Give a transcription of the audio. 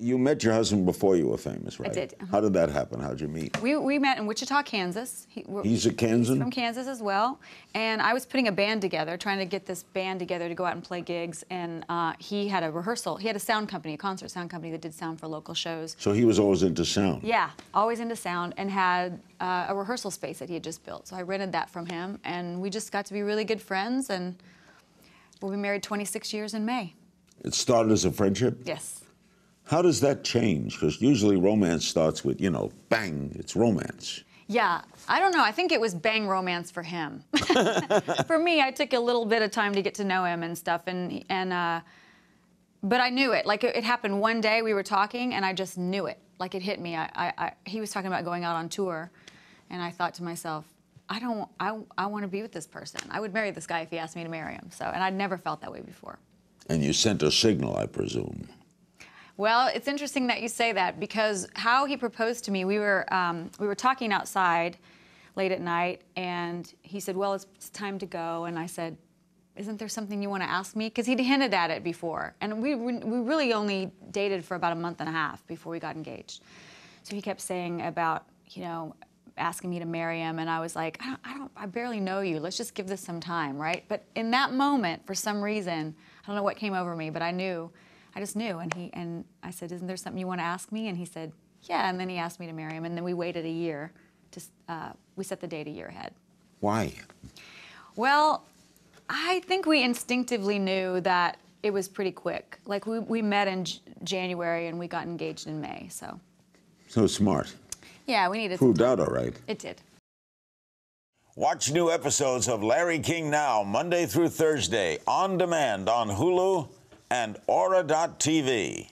You met your husband before you were famous, right? I did. How did that happen? How'd you meet? We met in Wichita, Kansas. He's a Kansan? He's from Kansas as well. And I was putting a band together, trying to get this band together to go out and play gigs. And he had a rehearsal. He had a sound company, a concert sound company that did sound for local shows. So he was always into sound? Yeah, always into sound, and had a rehearsal space that he had just built. So I rented that from him, and we just got to be really good friends. And we'll be married 26 years in May. It started as a friendship? Yes. How does that change? Because usually romance starts with, you know, bang, it's romance. Yeah, I don't know. I think it was bang romance for him. For me, I took a little bit of time to get to know him and stuff, but I knew it. Like, it happened one day, we were talking, and I just knew it. Like, it hit me. He was talking about going out on tour, and I thought to myself, I want to be with this person. I would marry this guy if he asked me to marry him. So, and I'd never felt that way before. And you sent a signal, I presume. Well, it's interesting that you say that, because how he proposed to me, we were talking outside late at night, and he said, well, it's time to go. And I said, isn't there something you want to ask me? Because he'd hinted at it before. And we really only dated for about a month and a half before we got engaged. So he kept saying about, you know, asking me to marry him. And I was like, I barely know you. Let's just give this some time, right? But in that moment, for some reason, I don't know what came over me, but I knew. I just knew, and I said, isn't there something you want to ask me? And he said, yeah, and then he asked me to marry him, and then we waited a year. We set the date a year ahead. Why? Well, I think we instinctively knew that it was pretty quick. Like, we met in January, and we got engaged in May, so. So smart. Yeah, we needed Proved out all right. It did. Watch new episodes of Larry King Now, Monday through Thursday, on demand on Hulu and Aura.tv.